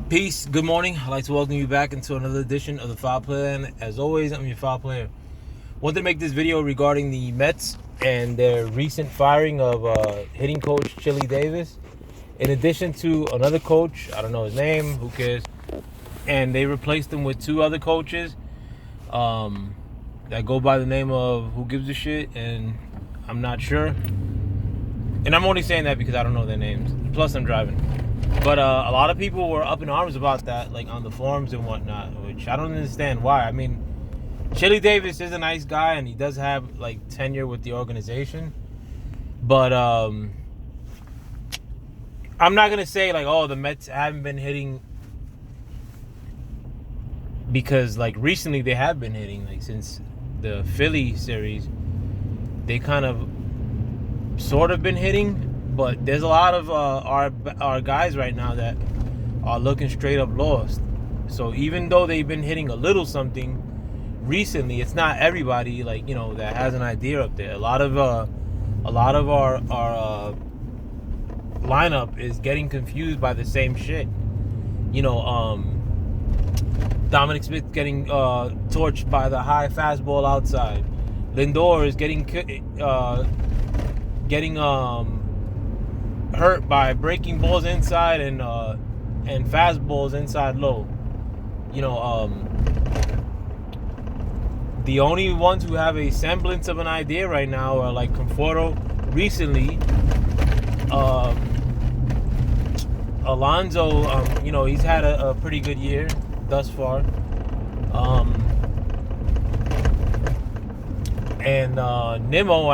Peace. Good morning. I'd like to welcome you back into another edition of the Foul Player. And as always, I'm your Foul Player. Wanted to make this video regarding the Mets and their recent firing of hitting coach Chili Davis. In addition to another coach, I don't know his name, who cares? And they replaced him with two other coaches that go by the name of who gives a shit, and I'm not sure. And I'm only saying that because I don't know their names. Plus, I'm driving. But a lot of people were up in arms about that, like on the forums and whatnot, which I don't understand why. I mean, Chili Davis is a nice guy, and he does have like tenure with the organization. But I'm not gonna say like, oh, the Mets haven't been hitting, because like recently they have been hitting. Like since the Philly series, they kind of sort of been hitting. But there's a lot of our guys right now that are looking straight up lost. So even though they've been hitting a little something recently, it's not everybody like that has an idea up there. A lot of our lineup is getting confused by the same shit. Dominic Smith getting torched by the high fastball outside. Lindor is getting hurt by breaking balls inside and fastballs inside low. The only ones who have a semblance of an idea right now are like Conforto recently. Alonso, he's had a pretty good year thus far. And Nimmo,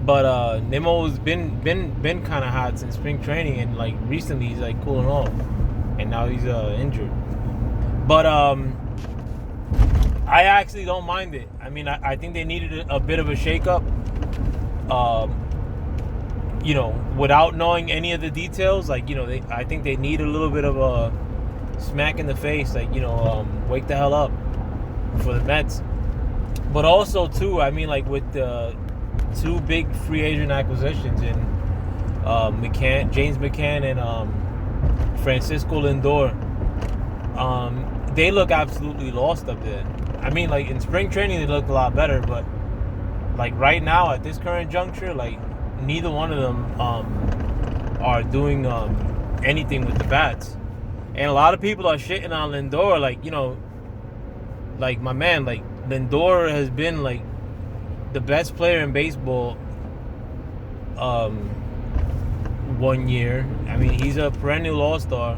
but Nimmo's been kind of hot since spring training, and like recently he's like cooling off, and now he's injured. But I actually don't mind it. I mean, I think they needed a bit of a shakeup. Without knowing any of the details, I think they need a little bit of a smack in the face, wake the hell up for the Mets. But also too, with the two big free agent acquisitions in James McCann and Francisco Lindor, they look absolutely lost up there. In spring training they looked a lot better, but like right now at this current juncture, neither one of them are doing anything with the bats. And a lot of people are shitting on Lindor, my man, Lindor has been the best player in baseball 1 year. He's a perennial all-star,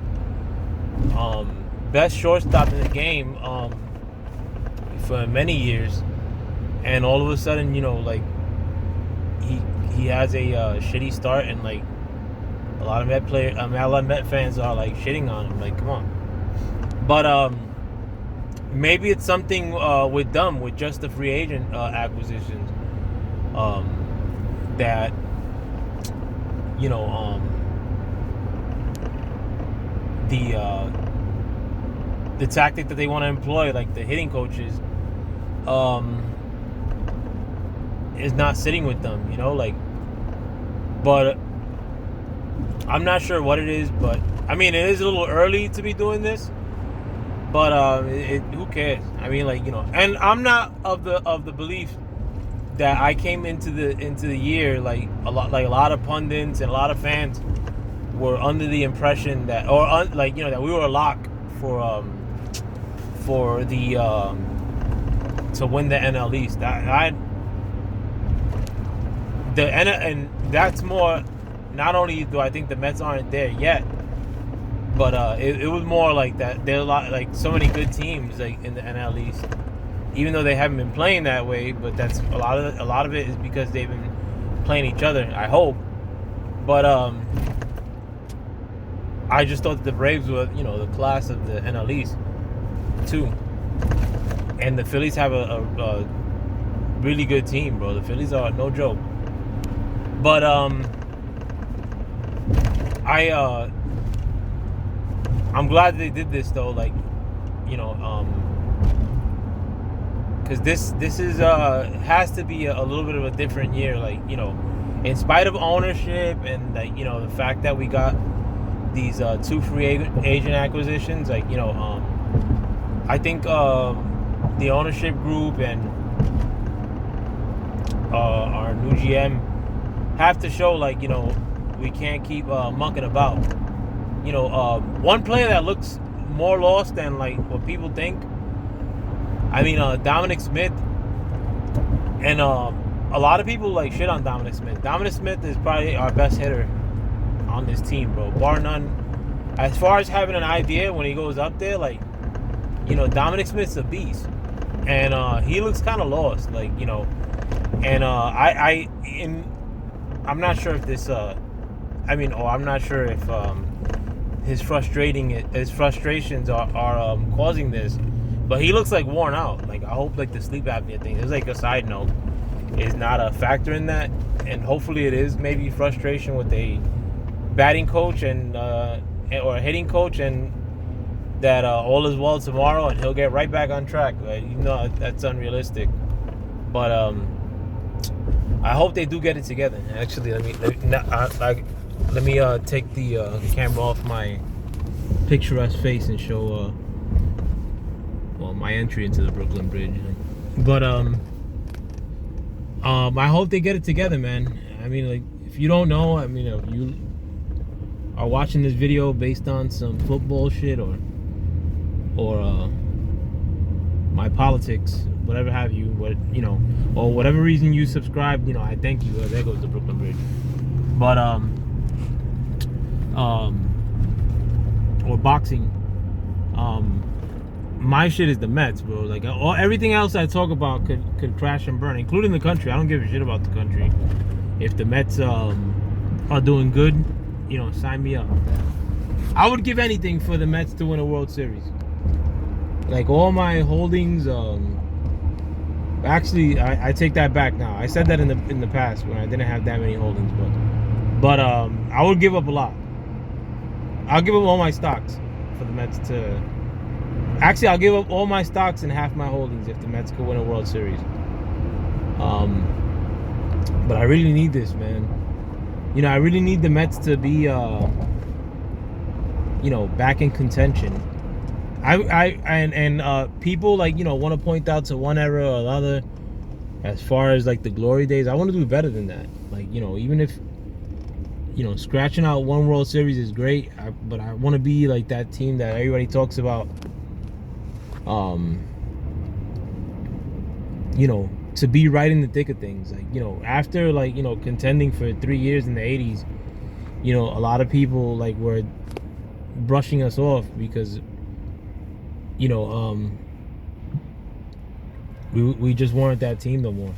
best shortstop in the game for many years, and all of a sudden he has a shitty start, and a lot of Met fans are shitting on him. Come on. But maybe it's something with just the free agent acquisitions that the tactic that they want to employ, like the hitting coaches, is not sitting with them. But I'm not sure what it is. But it is a little early to be doing this. But who cares? And I'm not of the belief that I came into the year a lot of pundits and a lot of fans were under the impression that that we were a lock for the to win the NL East. And that's more. Not only do I think the Mets aren't there yet, but it was more like that. There are a lot, so many good teams in the NL East, even though they haven't been playing that way. But that's a lot of it is because they've been playing each other, I hope. But I just thought that the Braves were the class of the NL East too, and the Phillies have a really good team, bro. The Phillies are no joke. But I'm glad they did this though, because this is has to be a little bit of a different year, in spite of ownership and the fact that we got these two free agent acquisitions. Like, I think the ownership group and our new GM have to show, like, we can't keep mucking about. One player that looks more lost than like what people think. I mean, Dominic Smith, and a lot of people like shit on Dominic Smith. Dominic Smith is probably our best hitter on this team, bro, bar none. As far as having an idea when he goes up there, like, Dominic Smith's a beast, and he looks kind of lost, like, and I'm not sure if this, I'm not sure if his frustrations are causing this, but he looks like worn out. Like, I hope like the sleep apnea thing is like a side note, is not a factor in that, and hopefully it is maybe frustration with a batting coach and or a hitting coach, and that all is well tomorrow and he'll get right back on track. That's unrealistic, but I hope they do get it together. Actually, let me take the camera off my picturesque face and show my entry into the Brooklyn Bridge. But I hope they get it together, man. I mean, like, if you don't know, I mean, if you are watching this video based on some football shit or my politics, whatever have you, or whatever reason you subscribe, I thank you. There goes the Brooklyn Bridge. But or boxing, my shit is the Mets, bro. Like, everything else I talk about could crash and burn, including the country. I don't give a shit about the country. If the Mets are doing good, sign me up. I would give anything for the Mets to win a World Series. Like, all my holdings, actually, I take that back now. I said that in the past when I didn't have that many holdings, but I would give up a lot. I'll give up all my stocks for the Mets to. Actually, I'll give up all my stocks and half my holdings if the Mets could win a World Series. But I really need this, man. I really need the Mets to be, back in contention. People, like, want to point out to one era or another as far as like the glory days. I want to do better than that. Like, even if scratching out one World Series is great, but I want to be like that team that everybody talks about. To be right in the thick of things. Like, after, like, contending for 3 years in the 80s, a lot of people, like, were brushing us off because, we just weren't that team no more.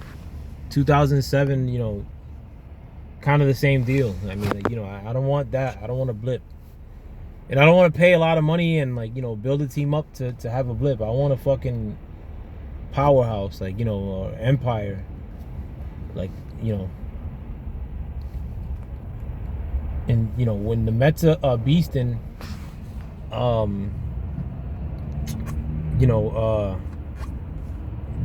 2007, kind of the same deal. I mean, like, I don't want that. I don't want a blip. And I don't want to pay a lot of money and, like, build a team up to have a blip. I want a fucking powerhouse, like, or empire. Like, and, when the Mets are beasting,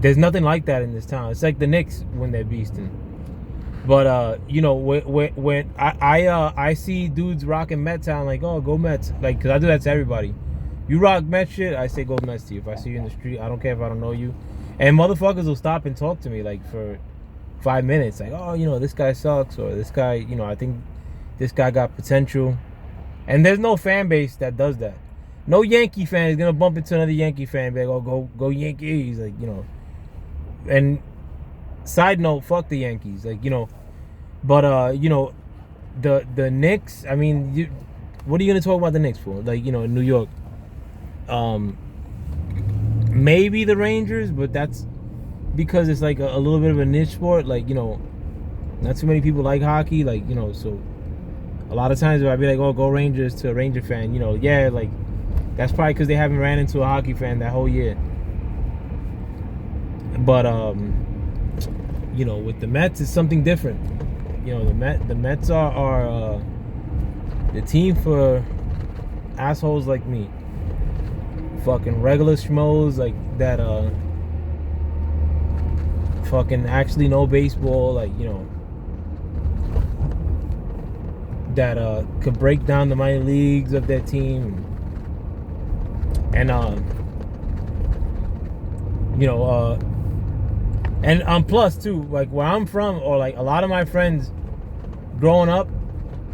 there's nothing like that in this town. It's like the Knicks when they're beasting. But when I see dudes rocking Met town, like, oh, go Mets, like, because I do that to everybody. You rock Met shit, I say go Mets to you. If I see you in the street, I don't care if I don't know you. And motherfuckers will stop and talk to me, like, for 5 minutes, like, oh, this guy sucks, or this guy, I think this guy got potential. And there's no fan base that does that. No Yankee fan is gonna bump into another Yankee fan and be like, oh, go Yankees, like, And side note, fuck the Yankees, like, but the Knicks, I mean, what are you gonna talk about the Knicks for? Like, in New York, maybe the Rangers, but that's because it's like a little bit of a niche sport. Like, not too many people like hockey, like, so a lot of times if I be like, oh, go Rangers, to a Ranger fan, yeah, like, that's probably because they haven't ran into a hockey fan that whole year. But with the Mets, it's something different. The Mets are the team for assholes like me, fucking regular schmoes like that. Fucking actually know baseball, like, that could break down the minor leagues of their team, and you know, and plus too, like where I'm from, or like a lot of my friends growing up,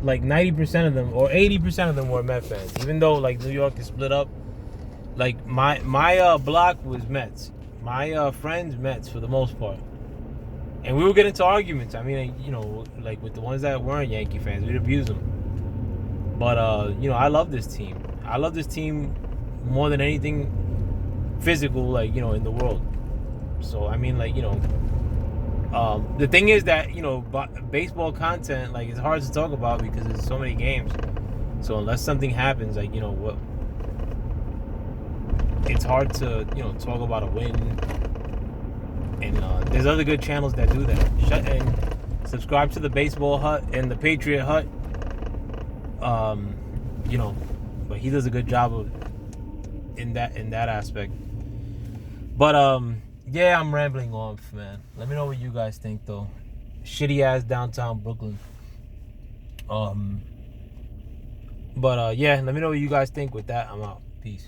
like 90% of them or 80% of them were Met fans. Even though like New York is split up, like my block was Mets. My friends Mets for the most part, and we would get into arguments. I mean, you know, like with the ones that weren't Yankee fans, we'd abuse them. But you know, I love this team. I love this team more than anything physical, like, you know, in the world. So I mean, like, you know, the thing is that, you know, baseball content, like, it's hard to talk about because there's so many games. So unless something happens, like, you know, what, it's hard to, you know, talk about a win. And there's other good channels that do that. And subscribe to the Baseball Hut and the Patriot Hut. You know, but he does a good job of in that aspect. But yeah, I'm rambling on, man. Let me know what you guys think, though. Shitty ass downtown Brooklyn. But yeah, let me know what you guys think. With that, I'm out. Peace.